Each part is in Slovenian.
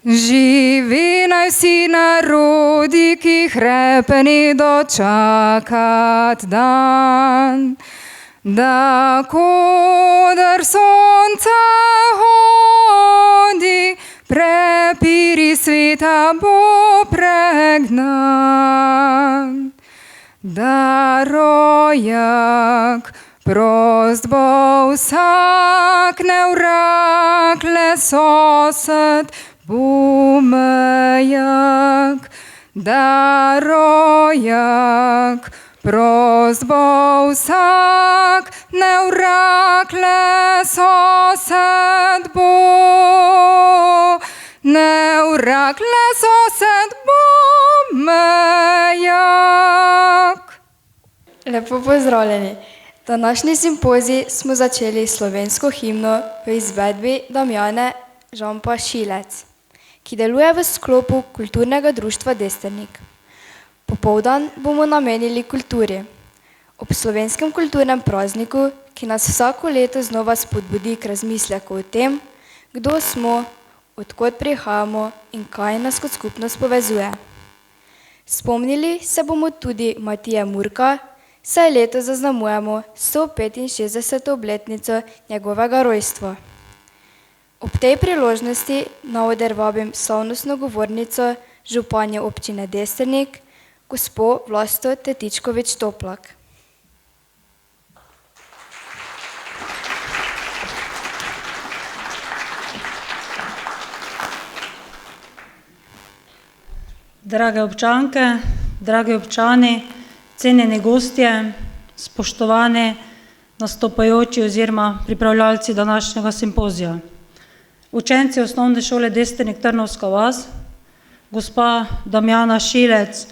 Živi naj vsi narodi, ki hrepeni dočakat dan, da koder sonce hodi, prepiri sveta bo pregnan. Da rojak prost bo vsak, neurag le sosed bumejak. Da rojak prost bo vsak, neurag le sosed neurag le sosed bumejak. Lepo pozdravljeni. Današnji simpozij smo začeli s slovensko himno v izvedbi Damjane Žampa Šilec, ki deluje v sklopu Kulturnega društva Destrnik. Popoldan bomo namenili kulturi. Ob slovenskem kulturnem prazniku, ki nas vsako leto znova spodbudi k razmisleku o tem, kdo smo, od kod prihajamo in kaj nas kot skupnost povezuje. Spomnili se bomo tudi Matije Murka, saj letos zaznamujemo 165. obletnico njegovega rojstva. Ob tej priložnosti na oder vabim slavnostno govornico županje občine Destrnik, gospo Vlasto Tetičkovič Toplak. Drage občanke, dragi občani, cenjeni gostje, spoštovani nastopajoči oziroma pripravljalci današnjega simpozija. Učenci osnovne šole Destrnik Trnovska vas, gospa Damjana Šilec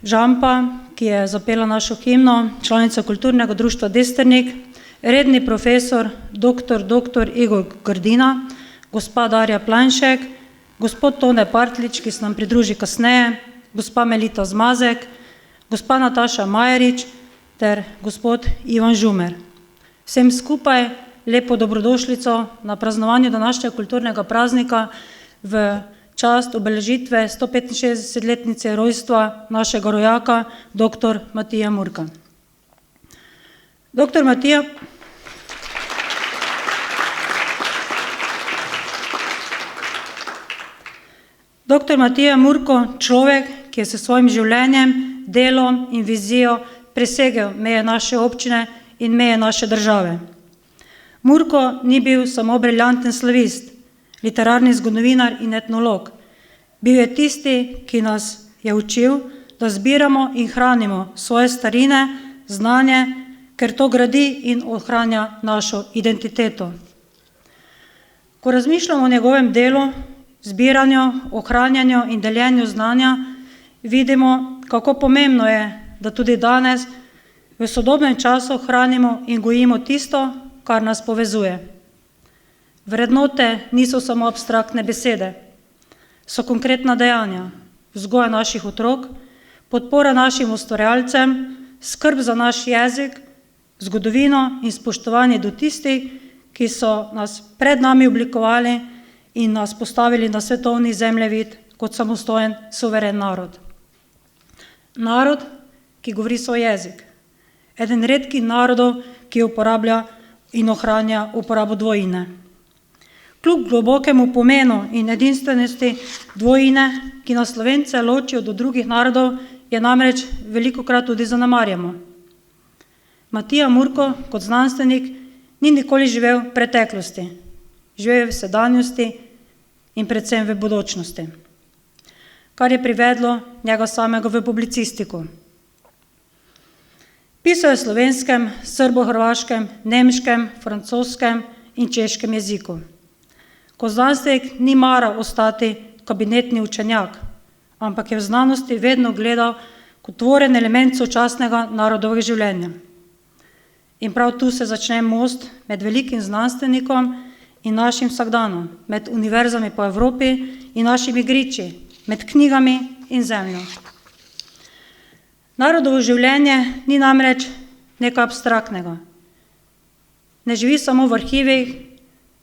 Žampa, ki je zapela našo himno, članica Kulturnega društva Destrnik, redni profesor dr. Igor Grdina, gospa Darja Planšek, gospod Tone Partlič, ki se nam pridruži kasneje, gospa Melita Zmazek, gospa Nataša Majerič ter gospod Ivan Žumer. Vsem skupaj lepo dobrodošlico na praznovanju današnjega kulturnega praznika v čast obeležitve 165-letnice rojstva našega rojaka, dr. Matija Murka. Dr. Matija Murko, človek, ki je s svojim življenjem, delom in vizijo presegel meje naše občine in meje naše države. Murko ni bil samo briljanten slavist, literarni zgodovinar in etnolog. Bil je tisti, ki nas je učil, da zbiramo in hranimo svoje starine, znanje, ker to gradi in ohranja našo identiteto. Ko razmišljamo o njegovem delu, zbiranju, ohranjanju in deljenju znanja, vidimo, kako pomembno je, da tudi danes v sodobnem času hranimo in gojimo tisto, kar nas povezuje. Vrednote niso samo abstraktne besede, so konkretna dejanja, vzgoja naših otrok, podpora našim ustvarjalcem, skrb za naš jezik, zgodovino in spoštovanje do tistih, ki so nas pred nami oblikovali in nas postavili na svetovni zemljevid kot samostojen, suveren narod. Narod, ki govori svoj jezik. Eden redkih narodov, ki uporablja in ohranja uporabo dvojine. Kljub globokemu pomenu in edinstvenosti dvojine, ki nas Slovence ločijo do drugih narodov, je namreč velikokrat tudi zanemarjamo. Matija Murko kot znanstvenik ni nikoli živel v preteklosti, živel je v sedanjosti in predvsem v bodočnosti, kar je privedlo njega samega v publicistiko. Pisal je v slovenskem, srbo-hrvaškem, nemškem, francoskem in češkem jeziku. Kot znanstvenik ni maral ostati kabinetni učenjak, ampak je v znanosti vedno gledal kot tvoren element sočasnega narodovega življenja. In prav tu se začne most med velikim znanstvenikom in našim vsakdanom, med univerzami po Evropi in našimi griči, med knjigami in zemljo. Narodovo življenje ni namreč nekaj abstraktnega. Ne živi samo v arhivih,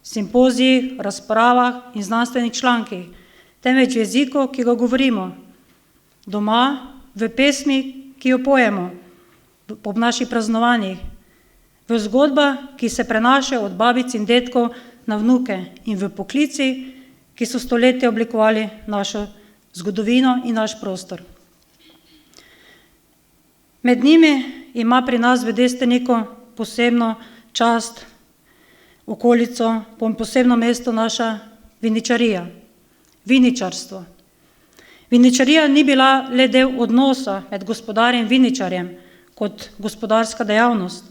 simpozijih, razpravah in znanstvenih člankih, temveč v jeziku, ki ga govorimo, doma, v pesmi, ki jo pojemo, ob naših praznovanjih, v zgodbah, ki se prenašajo od babic in dedkov na vnuke in v poklici, ki so stoletja oblikovali našo zgodovino in naš prostor. Med njimi ima pri nas v Desteniku posebno čast, okolico, posebno mesto naša viničarija, viničarstvo. Viničarija ni bila le del odnosa med gospodarjem in viničarjem kot gospodarska dejavnost.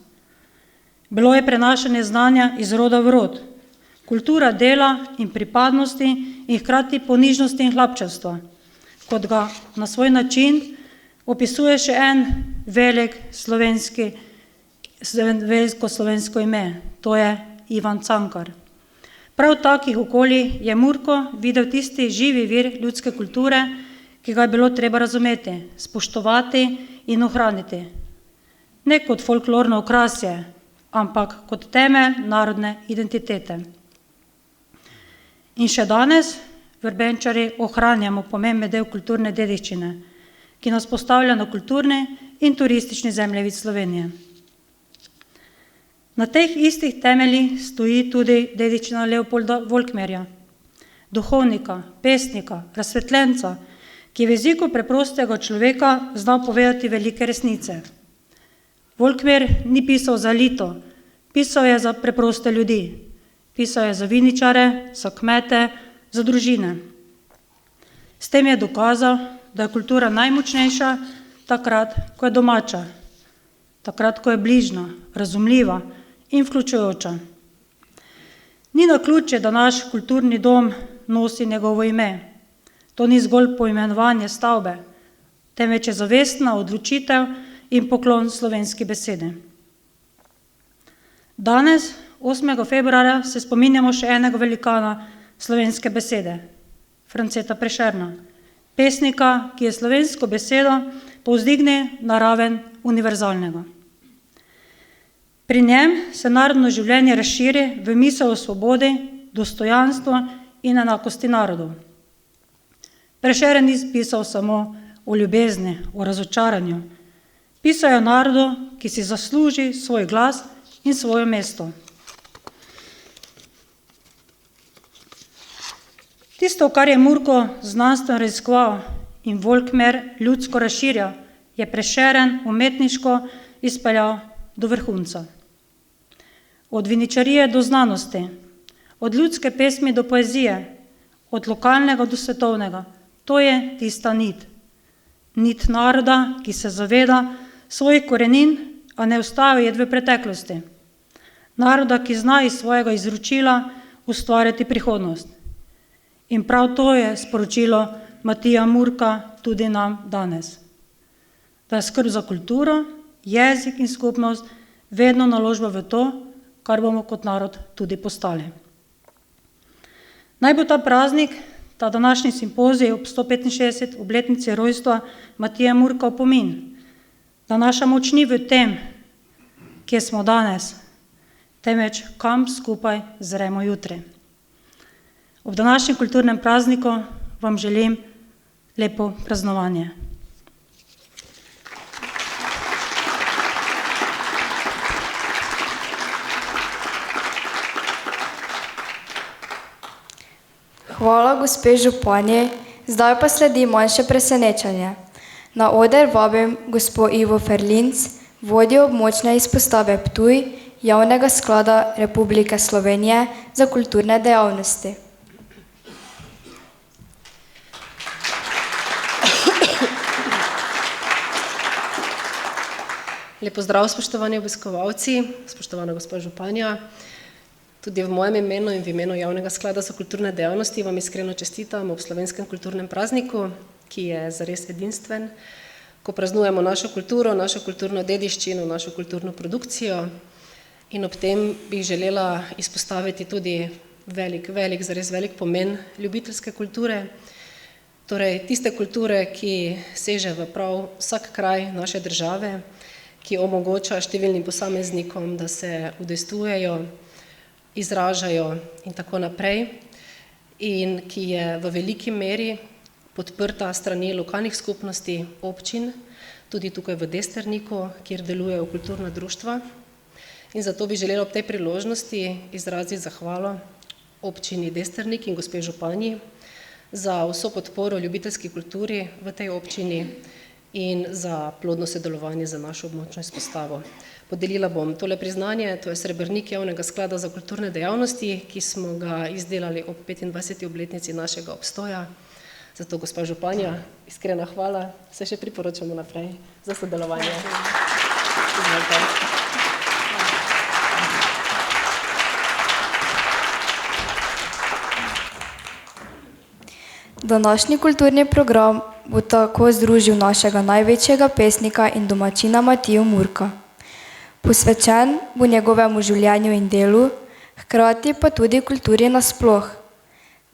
Bilo je prenašanje znanja iz roda v rod, kultura dela in pripadnosti in hkrati ponižnosti in hlapčevstva, kot ga na svoj način opisuje še en veliko slovensko ime, to je Ivan Cankar. Prav takih okolij je Murko videl tisti živi vir ljudske kulture, ki ga je bilo treba razumeti, spoštovati in ohraniti. Ne kot folklorno okrasje, ampak kot temelj narodne identitete. In še danes Vrbenčari ohranjamo pomemben del kulturne dediščine, ki nas postavlja na kulturni in turistični zemljevid Slovenije. Na teh istih temeljih stoji tudi dediščina Leopolda Volkmerja, duhovnika, pesnika, razsvetljenca, ki je v jeziku preprostega človeka znal povedati velike resnice. Volkmer ni pisal za elito, pisal je za preproste ljudi, pisal je za viničare, za kmete, za družine. S tem je dokazal, da je kultura najmočnejša takrat, ko je domača, takrat, ko je bližna, razumljiva in vključujoča. Ni naključje, da naš kulturni dom nosi njegovo ime. To ni zgolj poimenovanje stavbe, temveč je zavestna odločitev in poklon slovenski besedi. Danes, 8. februarja, se spominjamo še enega velikana slovenske besede, Franceta Prešerna, pesnika, ki je slovensko besedo povzdignil na raven univerzalnega. Pri njem se narodno življenje razširi v misel o svobodi, dostojanstvu in enakosti narodov. Prešeren ni pisal samo o ljubezni, o razočaranju. Pisal je o narodu, ki si zasluži svoj glas in svoje mesto. Tisto, kar je Murko znanstveno raziskoval in Volkmer ljudsko razširja, je Prešeren umetniško izpeljal do vrhunca. Od viničarije do znanosti, od ljudske pesmi do poezije, od lokalnega do svetovnega, to je tista nit. Nit naroda, ki se zaveda svojih korenin, a ne ustavi jed v preteklosti. Naroda, ki zna iz svojega izročila ustvarjati prihodnost. In prav to je sporočilo Matija Murka tudi nam danes. Da je skrb za kulturo, jezik in skupnost vedno naložba v to, kar bomo kot narod tudi postali. Naj bo ta praznik, ta današnji simpozij ob 165. obletnici rojstva Matija Murka opomin, da naša moč ni v tem, kje smo danes, temveč kam skupaj zremo jutri. Ob današnjem kulturnem prazniku vam želim lepo praznovanje. Hvala gospe županji, zdaj pa sledi manjše presenečenje. Na oder vabim gospo Ivo Ferlinc, vodjo območne izpostave Ptuj, Javnega sklada Republike Slovenije za kulturne dejavnosti. Lep pozdrav, spoštovani obiskovalci, spoštovana gospa županja. Tudi v mojem imenu in v imenu Javnega sklada za kulturne dejavnosti vam iskreno čestitam ob slovenskem kulturnem prazniku, ki je zares edinstven, ko praznujemo našo kulturo, našo kulturno dediščino, našo kulturno produkcijo. In ob tem bi želela izpostaviti tudi zares velik pomen ljubiteljske kulture, torej tiste kulture, ki seže v prav vsak kraj naše države, ki omogoča številnim posameznikom, da se udejstvujejo izražajo in tako naprej, in ki je v veliki meri podprta strani lokalnih skupnosti, občin, tudi tukaj v Desterniku, kjer delujejo kulturna društva. In zato bi želela ob tej priložnosti izraziti zahvalo občini Desternik in gospe županji za vso podporo ljubiteljski kulturi v tej občini in za plodno sodelovanje za našo območno izpostavo. Podelila bom tole priznanje, to je srebrnik Javnega sklada za kulturne dejavnosti, ki smo ga izdelali ob 25. obletnici našega obstoja. Zato, gospa županja, iskrena hvala, se še priporočamo naprej za sodelovanje. Izvolite. Današnji kulturni program bo tako združil našega največjega pesnika in domačina Matijo Murka. Posvečen bo njegovemu življenju in delu, hkrati pa tudi kulturi nasploh.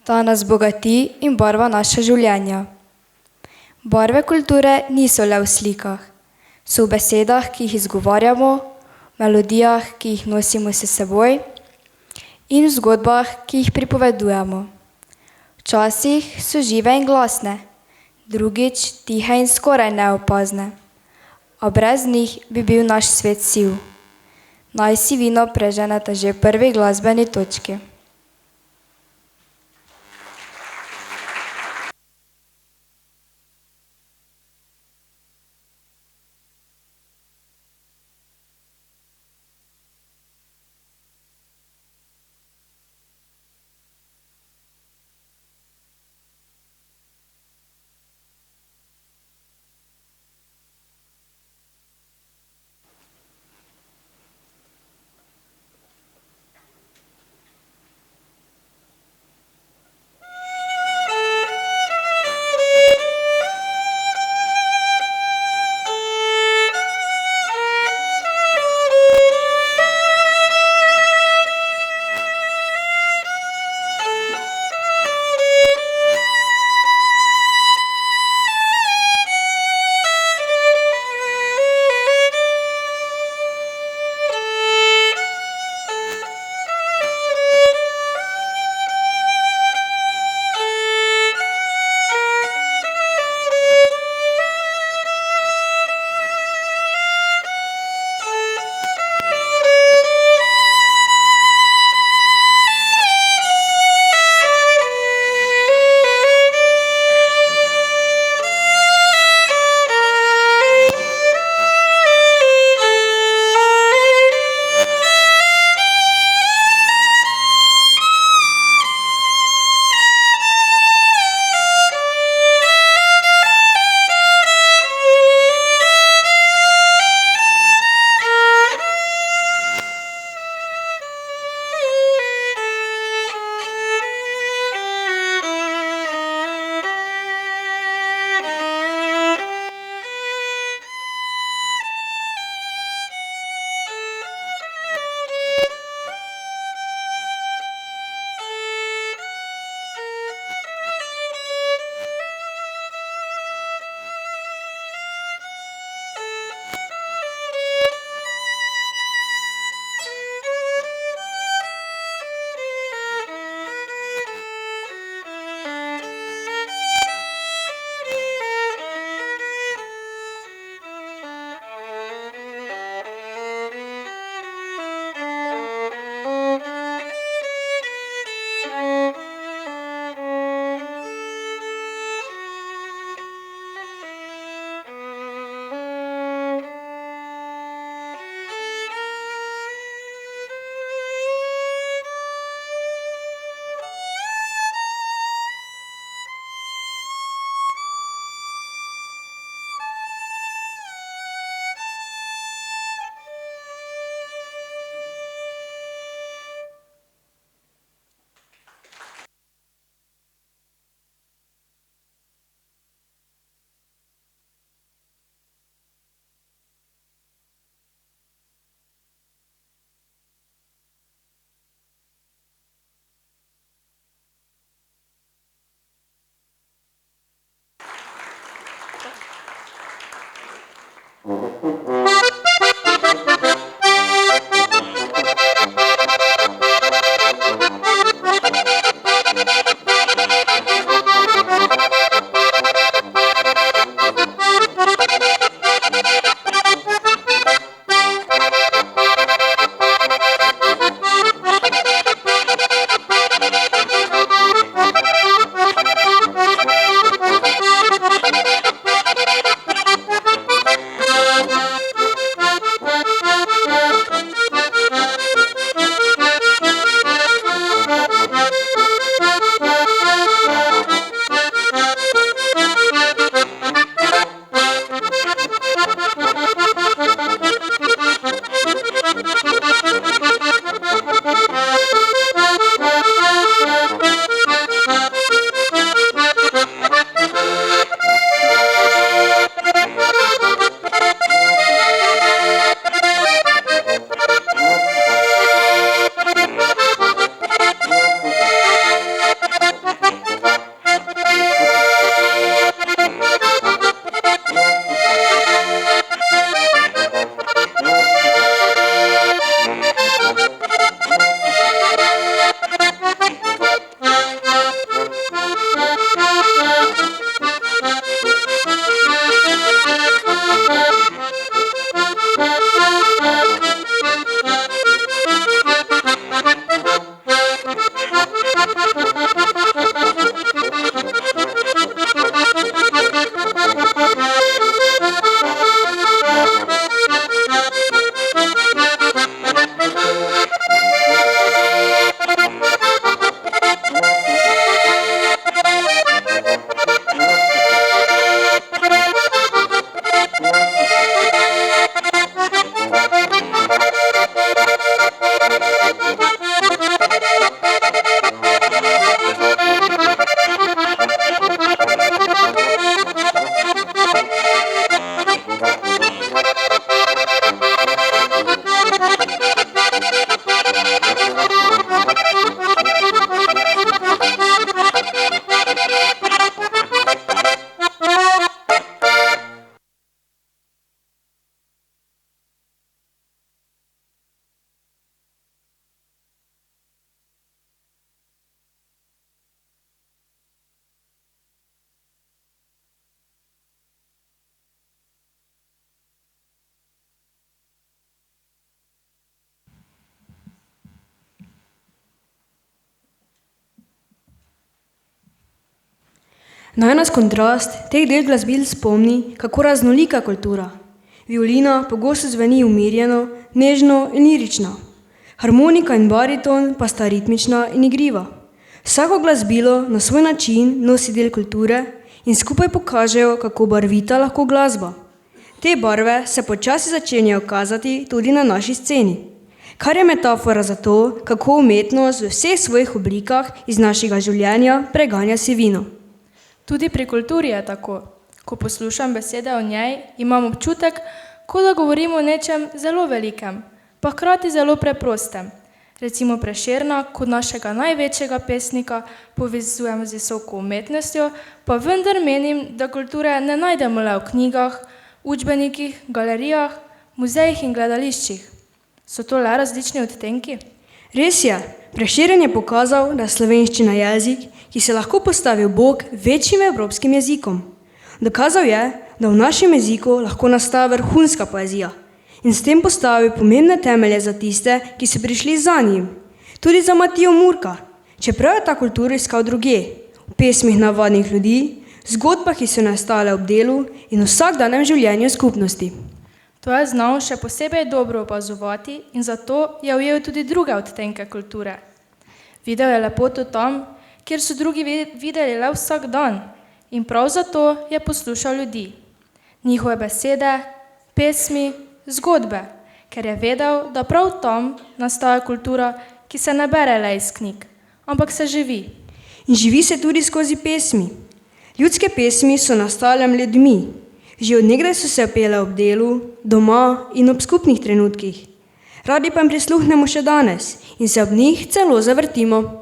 Ta nas bogati in barva naša življenja. Barve kulture niso le v slikah, so v besedah, ki jih izgovarjamo, melodijah, ki jih nosimo s seboj, in v zgodbah, ki jih pripovedujemo. Včasih so žive in glasne, drugič tihe in skoraj neopazne, a brez njih bi bil naš svet siv. Naj si vino preženeta že v prvi glasbeni točki. Naj nas kontrast teh del glasbil spomni, kako raznolika je kultura. Violina pogosto zveni umirjeno, nežno in lirično. Harmonika in bariton pa sta ritmična in igriva. Vsako glasbilo na svoj način nosi del kulture in skupaj pokažejo, kako barvita lahko glasba. Te barve se počasi začenjajo kazati tudi na naši sceni, kar je metafora za to, kako umetnost v vseh svojih oblikah iz našega življenja preganja sivino. Tudi pri kulturi je tako. Ko poslušam besede o njej, imam občutek, kot da govorimo o nečem zelo velikem, pa hkrati zelo preprostem. Recimo Prešerna kot našega največjega pesnika povezujem z visoko umetnostjo, pa vendar menim, da kulture ne najdemo le v knjigah, učbenikih, galerijah, muzejih in gledališčih. So to le različni odtenki? Res je, Prešeren je pokazal, da je slovenščina jezik, ki se lahko postavi v bok večjim evropskim jezikom. Dokazal je, da v našem jeziku lahko nastaja vrhunska poezija in s tem postavi pomembne temelje za tiste, ki so prišli za njim. Tudi za Matijo Murka, čeprav je ta kulturo iskal drugje, v pesmih navadnih ljudi, zgodbah, ki so nastale ob delu in vsakdanjem življenju skupnosti. To je znal še posebej dobro opazovati in zato je ujel tudi druge odtenke kulture. Videl je lepoto tam, kjer so drugi videli le vsak dan in prav zato je poslušal ljudi. Njihove besede, pesmi, zgodbe, ker je vedel, da prav tam nastaja kultura, ki se ne bere le iz knjig, ampak se živi. In živi se tudi skozi pesmi. Ljudske pesmi so nastale med ljudmi. Že od nekdaj so se pele ob delu, doma in ob skupnih trenutkih. Radi pa jim prisluhnemo še danes in se ob njih celo zavrtimo.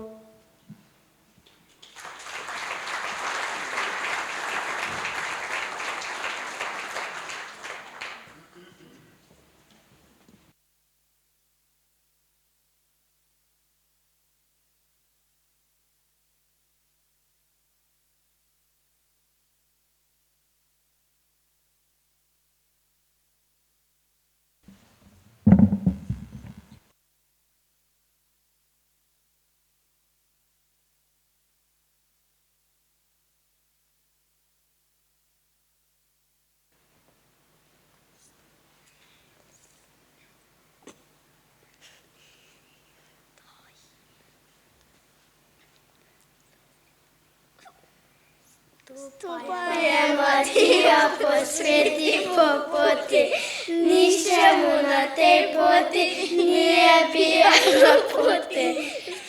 Stopaj je Matija po sveti po poti, nihče mu na tej poti nije bil na poti.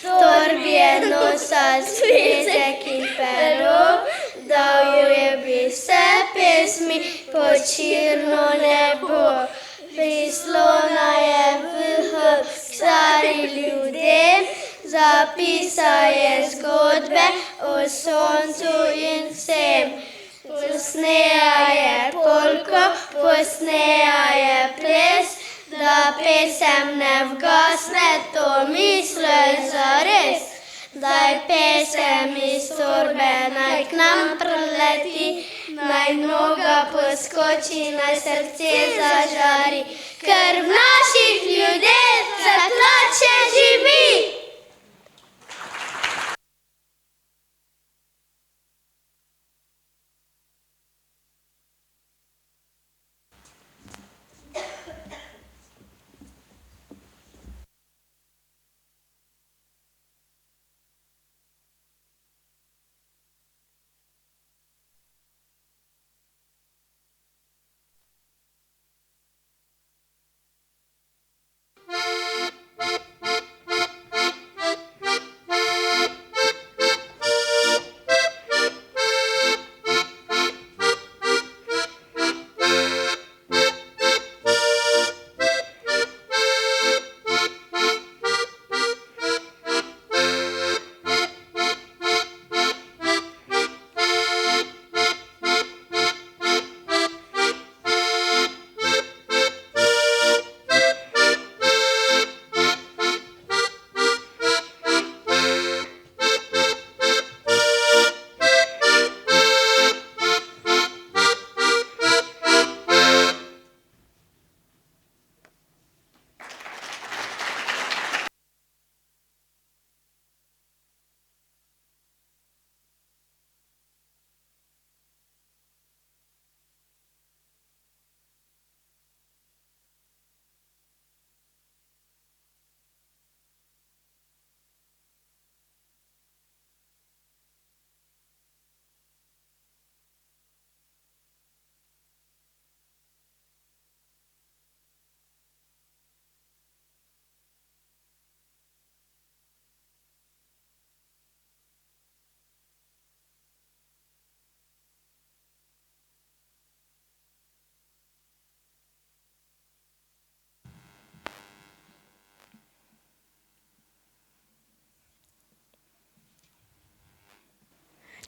V torbi je nosal zvezek in pero, dal ju je bi vse pesmi po čirno nebo. Prislona je vrh k stari ljudem, zapisal je zgodbe o soncu in vsem. Posneja je polko, posneja je ples, da pesem ne vgasne, to misli zares. Daj pesem iz torbe, naj k nam prileti, naj noga poskoči, naj srce zažari, ker v naših ljudeh zaklače živi.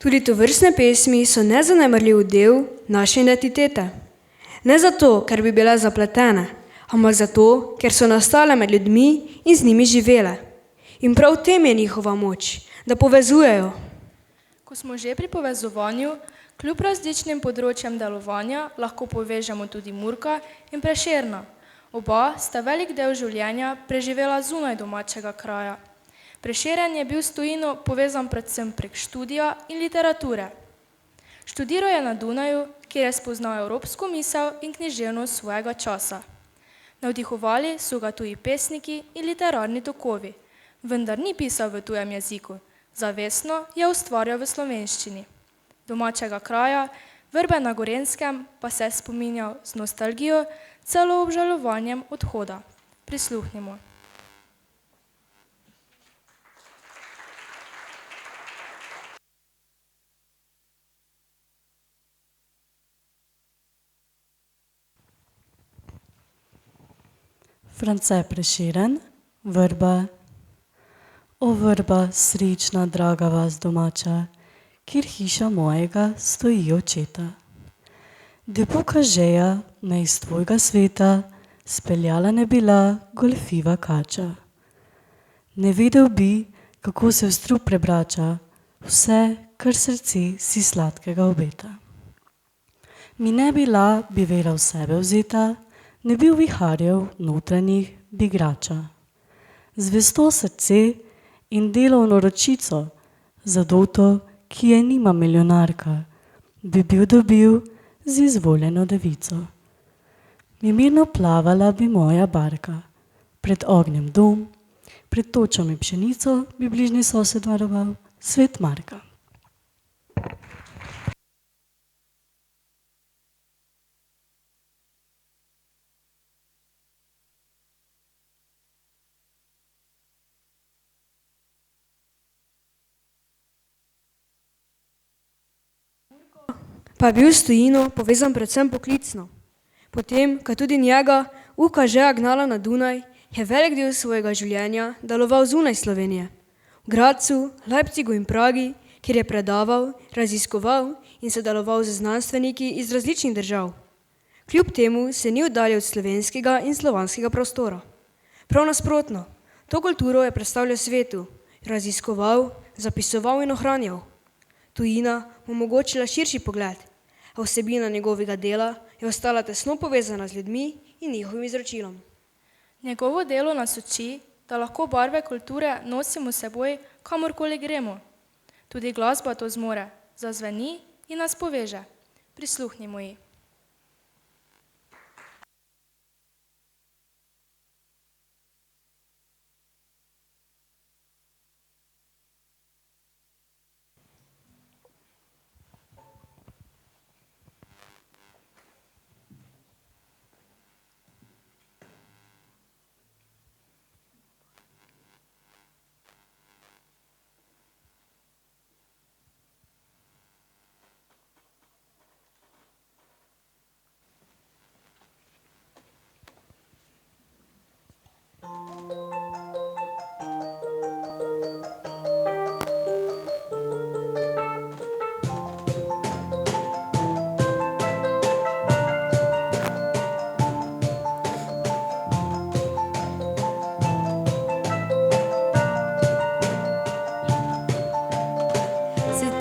Tudi tovrstne pesmi so nezanemarljiv del naše identitete. Ne zato, ker bi bile zapletene, ampak zato, ker so nastale med ljudmi in z njimi živele. In prav v tem je njihova moč, da povezujejo. Ko smo že pri povezovanju, kljub različnim področjem delovanja lahko povežemo tudi Murka in Prešerna. Oba sta velik del življenja preživela zunaj domačega kraja. Prešeren je bil s tujino povezan predvsem prek študija in literature. Študiral je na Dunaju, kjer je spoznal evropsko misel in književnost svojega časa. Navdihovali so ga tuji pesniki in literarni tokovi, vendar ni pisal v tujem jeziku, zavestno je ustvarjal v slovenščini. Domačega kraja, Vrbe na Gorenjskem, pa se je spominjal z nostalgijo, celo obžalovanjem odhoda. Prisluhnimo. France Prešeren, Vrba. O vrba, srečna, draga vas domača, kjer hiša mojega stoji očeta. Debuka žeja me iz tvojega sveta speljala ne bila golfiva kača. Ne vedel bi, kako se v strup prebrača vse, kar srce si sladkega obeta. Mi ne bila bi vera v sebe vzeta, ne bil viharjev notranjih bi igrača. Zvesto srce in delovno ročico, za doto, ki je nima milijonarka, bi bil dobil z izvoljeno devico. Mi mirno plavala bi moja barka, pred ognjem dom, pred točami pšenico bi bližnji sosed varoval, svet Marka. Pa je bil s tujino povezan predvsem poklicno. Potem, ko tudi njega Uka žeja gnala na Dunaj, je velik del svojega življenja deloval zunaj Slovenije. V Gradcu, Leipzigu in Pragi, kjer je predaval, raziskoval in sodeloval z znanstveniki iz različnih držav. Kljub temu se ni oddaljil od slovenskega in slovanskega prostora. Prav nasprotno, to kulturo je predstavljal svetu, raziskoval, zapisoval in ohranjal. Tujina mu omogočila širši pogled, a vsebina njegovega dela je ostala tesno povezana z ljudmi in njihovim izročilom. Njegovo delo nas uči, da lahko barve kulture nosimo s seboj, kamorkoli gremo. Tudi glasba to zmore, zazveni in nas poveže. Prisluhnimo ji.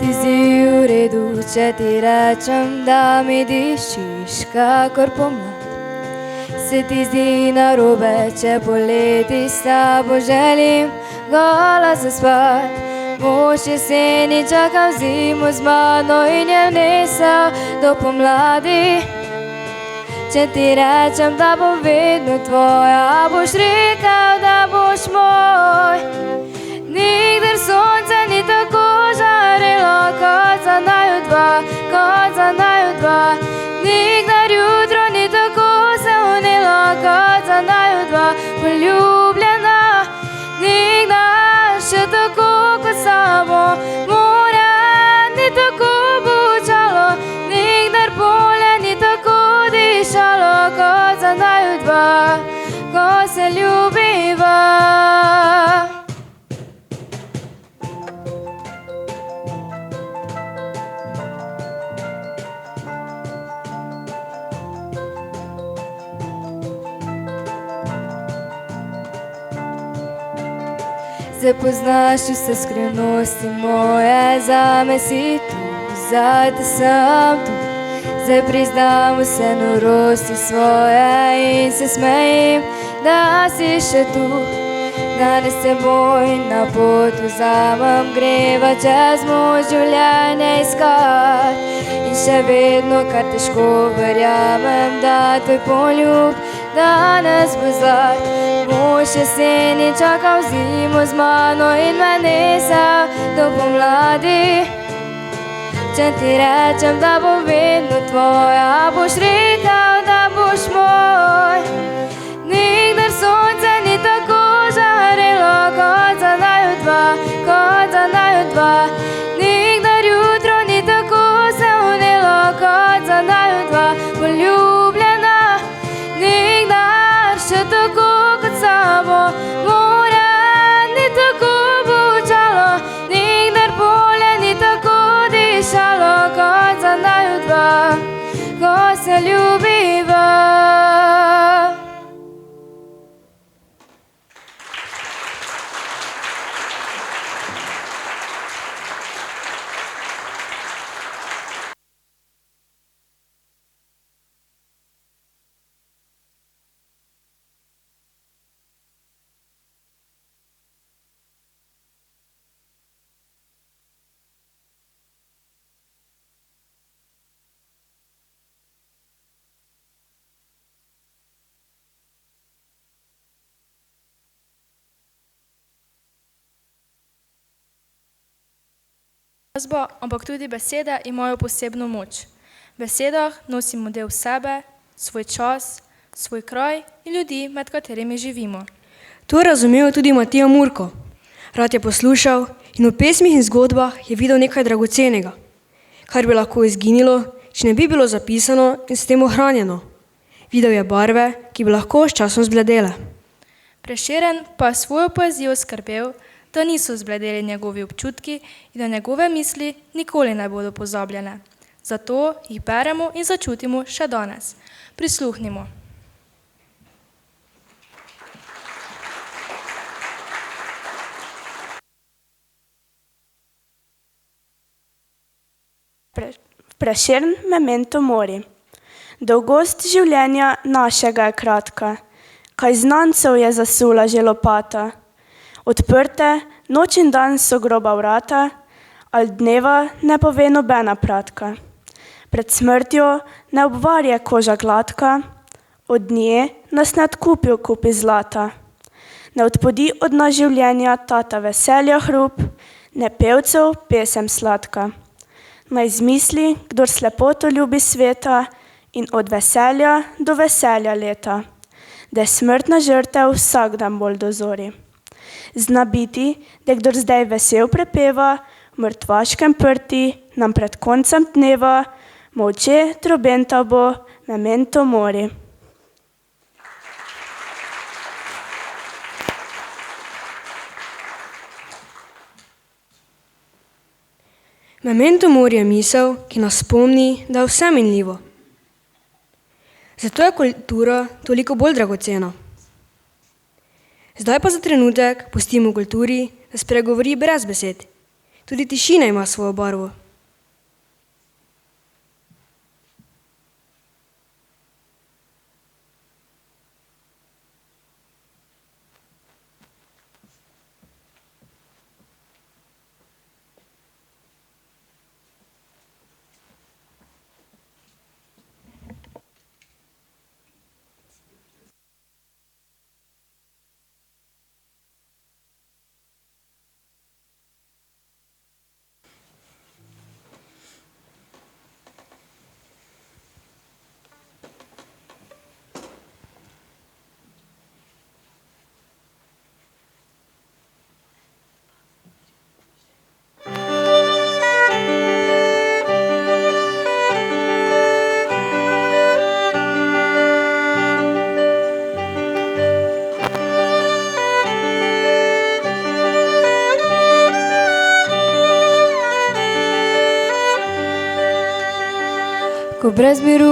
Ti zdi v redu, če ti rečem, da mi dišiš kakor pomlad. Se ti zdi narobe, če poleti s tabo želim gola zaspat. Mož jeseni čakam zimu z mano in je vnesel do pomladi. Če ti rečem, da bom vedno tvoja, boš rekel, da boš moj. Nikdar sonce ni tako žarelo kot za naju dva, kot za naju dva. Nikdar jutro ni tako se unilo kot za naju dva. Poljubljena, nikdar še tako kot samo more ni tako bučalo. Nikdar polje ni tako dišalo kot za naju dva, ko se ljubiva. Zdaj poznaš vse skrivnosti moje, zame si tu, zate sem tu. Zdaj priznam vse norosti svoje in se smejim, da si še tu. Danes s teboj na pot vzamem, greva čez moj življenje iskat. In še vedno kar težko verjamem, da tvoj poljub danes bo zlat. Mož jeseni čakal zimo z mano in me nesel do pomladi. Če ti rečem, da bom vedno tvoja, boš rekel, da boš moj. Nikdar sonce ni tako žarelo kot za naju dva, kot za naju dva. Nikdar jutro ni tako se unelo kot za naju dva. Poljubljena, nikdar še tako kot sabo, more ni tako bučalo, nikdar polje ni tako dišalo kot za naju dva, ko se ljubiva. Glasba, ampak tudi besede imajo posebno moč. V besedah nosimo del sebe, svoj čas, svoj kraj in ljudi, med katerimi živimo. To je razumel tudi Matija Murko. Rad je poslušal in v pesmih in zgodbah je videl nekaj dragocenega, kar bi lahko izginilo, če ne bi bilo zapisano in s tem ohranjeno. Videl je barve, ki bi lahko s časom zbledele. Prešeren pa je svojo poezijo skrbel, da niso zbledeli njegovi občutki in da njegove misli nikoli ne bodo pozabljene. Zato jih beremo in začutimo še danes. Prisluhnimo. Prešern memento mori. Dolgost življenja našega je kratka, kaj znancev je zasula že lopata. Odprte noč in dan so groba vrata, al dneva ne pove nobena pratka. Pred smrtjo ne obvarje koža gladka, od nje nas ne odkupijo kupi zlata. Ne odpodi od nas življenja tata veselja hrup, ne pevcev pesem sladka. Naj zmisli, kdor slepoto ljubi sveta in od veselja do veselja leta, da je smrtna žrtev vsak dan bolj dozori. Zna biti, da kdor zdaj vesel prepeva, v mrtvaškem prti nam pred koncem dneva, molče trobenta bo memento mori. Memento mori je misel, ki nas spomni, da je vse minljivo. Zato je kultura toliko bolj dragocena. Zdaj pa za trenutek pustimo kulturi, da spregovori brez besed. Tudi tišina ima svojo barvo. Ko brez miru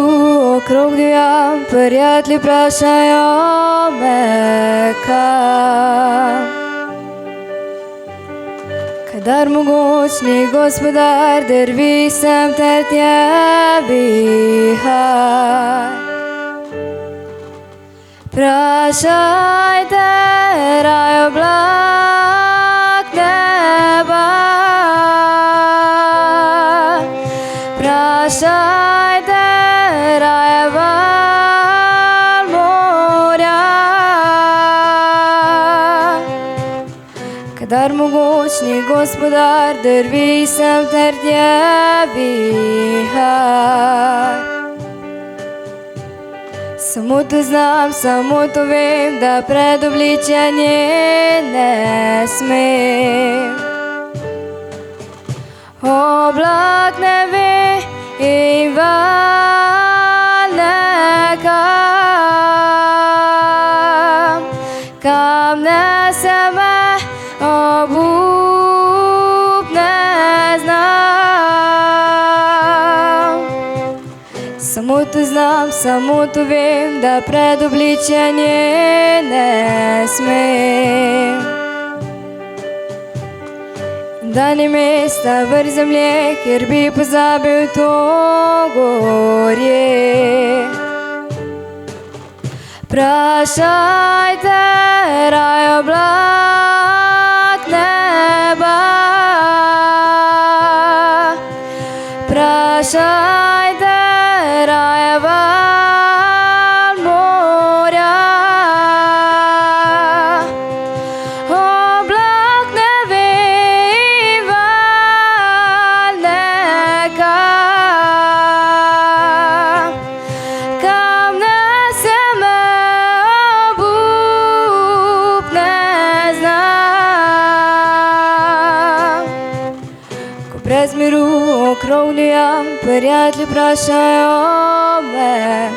okrog divjam, prijatelji vprašajo me, kam. Kadar mogočni gospodar drvi sem ter tebi, Prašajte raj oblak neba, prašajte raje val morja. Kadar mogočni gospodar drvi sem ter tebi, Samo to znam, samo to vem, da pred obličenje ne smem. Oblak ne ve in val ne kam nese me obup ne znam. Samo to znam, samo to vem, da pred obličenje ne smem. Da ni mesta vrh zemlje, kjer bi pozabil to gorje. Prašajte raj oblak neba, prašajte raje val morja. Oblak ne ve in val ne kam nese me obup ne znam. Ko brez miru okrovljam, prijatelji vprašajo me,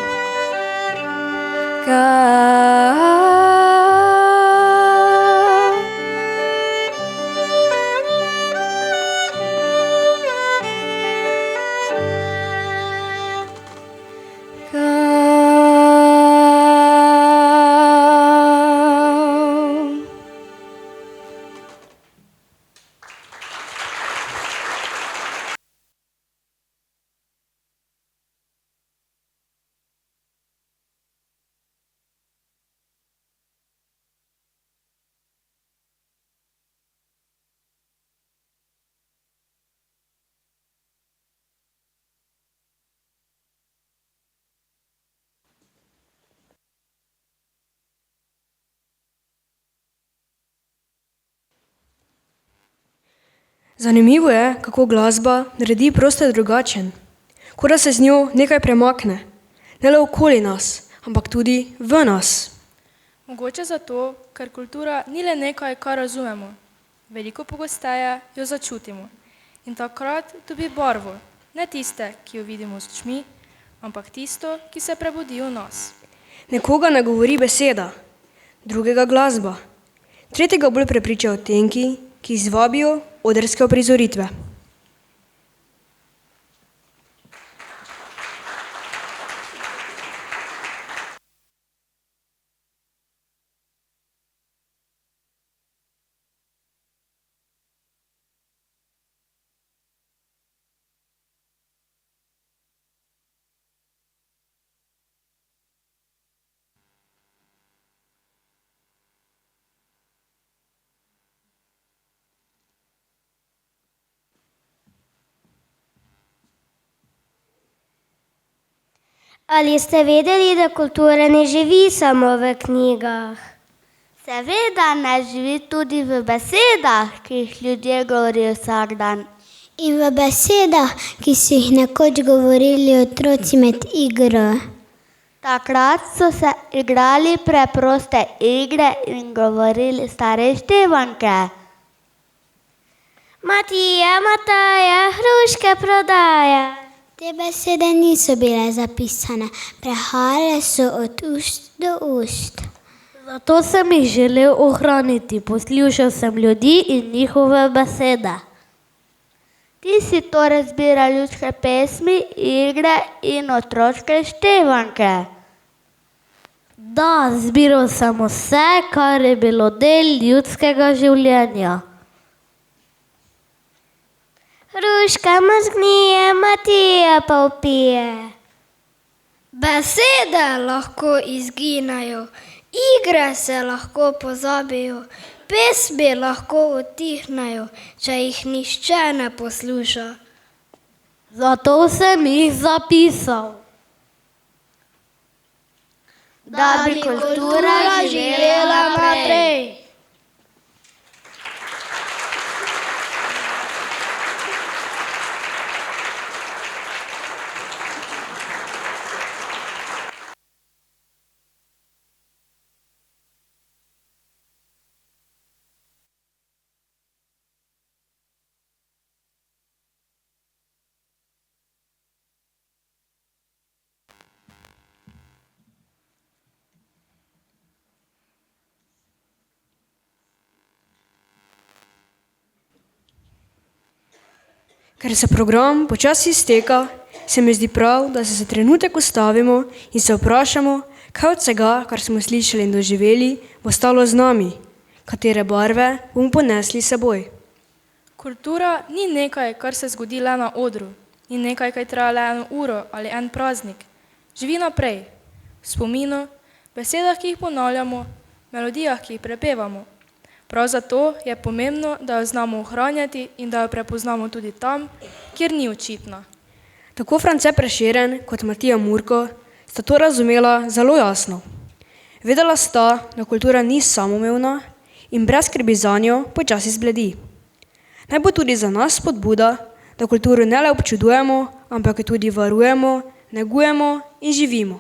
Zanimivo je, kako glasba naredi prostor drugačen, kot da se z njo nekaj premakne, ne le okoli nas, ampak tudi v nas. Mogoče zato, ker kultura ni le nekaj, kar razumemo. Veliko pogosteje jo začutimo. In takrat dobi barvo, ne tiste, ki jo vidimo z očmi, ampak tisto, ki se prebudi v nas. Nekoga ne govori beseda, drugega glasba, tretjega bolj prepričajo odtenki, ki izvabijo odrske uprizoritve. Ali ste vedeli, da kultura ne živi samo v knjigah? Seveda ne živi tudi v besedah, ki jih ljudje govorijo vsak dan. In v besedah, ki so jih nekoč govorili otroci med igro. Takrat so se igrali preproste igre in govorili stare števanke. Matija, Mataja, hruške prodaja. Te besede niso bile zapisane, prehajale so od ust do ust. Zato sem jih želel ohraniti, poslušal sem ljudi in njihove besede. Ti si torej zbiral ljudske pesmi, igre in otroške števanke. Da, zbiral sem vse, kar je bilo del ljudskega življenja. Hruška mrzgnije, Matija pa vpije. Besede lahko izginejo, igre se lahko pozabijo, pesmi lahko utihnejo, če jih nihče ne posluša. Zato sem jih zapisal, da bi kultura živela naprej. Ker se program počasi izteka, se mi zdi prav, da se za trenutek ustavimo in se vprašamo, kaj od vsega, kar smo slišali in doživeli, bo ostalo z nami, katere barve bomo ponesli s seboj. Kultura ni nekaj, kar se zgodi le na odru, ni nekaj, kaj traja le 1 uro ali en praznik. Živi naprej, v spominu, besedah, ki jih ponavljamo, melodijah, ki jih prepevamo. Prav zato je pomembno, da jo znamo ohranjati in da jo prepoznamo tudi tam, kjer ni očitna. Tako France Prešeren kot Matija Murko sta to razumela zelo jasno. Vedela sta, da kultura ni samoumevna in brez skrbi zanjo počasi zbledi. Naj bo tudi za nas spodbuda, da kulturo ne le občudujemo, ampak jo tudi varujemo, negujemo in živimo.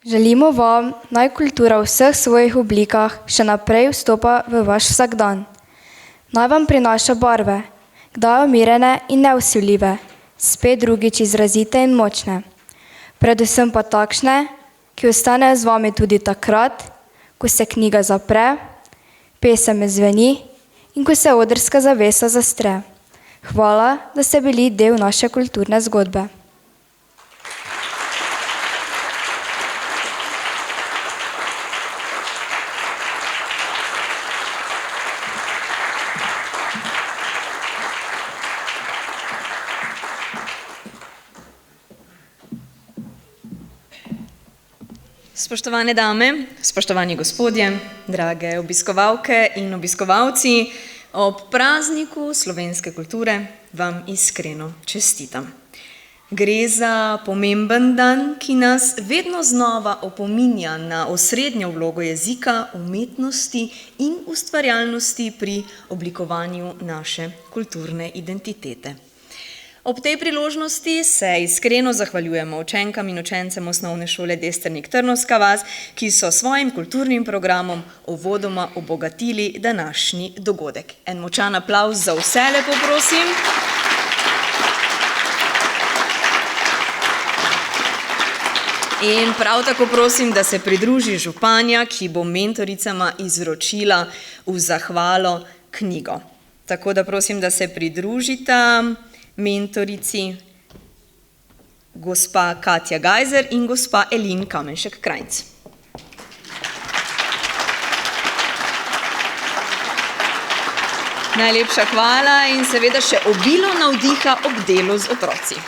Želimo vam, naj kultura v vseh svojih oblikah še naprej vstopa v vaš vsakdan. Naj vam prinaša barve, kdaj umirjene in nevsiljive, spet drugič izrazite in močne. Predvsem pa takšne, ki ostanejo z vami tudi takrat, ko se knjiga zapre, pesem zveni in ko se odrska zavesa zastre. Hvala, da ste bili del naše kulturne zgodbe. Spoštovane dame, spoštovani gospodje, drage obiskovalke in obiskovalci, ob prazniku slovenske kulture vam iskreno čestitam. Gre za pomemben dan, ki nas vedno znova opominja na osrednjo vlogo jezika, umetnosti in ustvarjalnosti pri oblikovanju naše kulturne identitete. Ob tej priložnosti se iskreno zahvaljujemo učenkam in učencem osnovne šole Destrnik Trnovska vas, ki so svojim kulturnim programom uvodoma obogatili današnji dogodek. En močan aplavz za vse, lepo prosim. In prav tako prosim, da se pridruži županja, ki bo mentoricama izročila v zahvalo knjigo. Tako da prosim, da se pridružita mentorici gospa Katja Gajzer in gospa Elin Kamenšek-Krajnc. Najlepša hvala in seveda še obilo navdiha ob delu z otroci.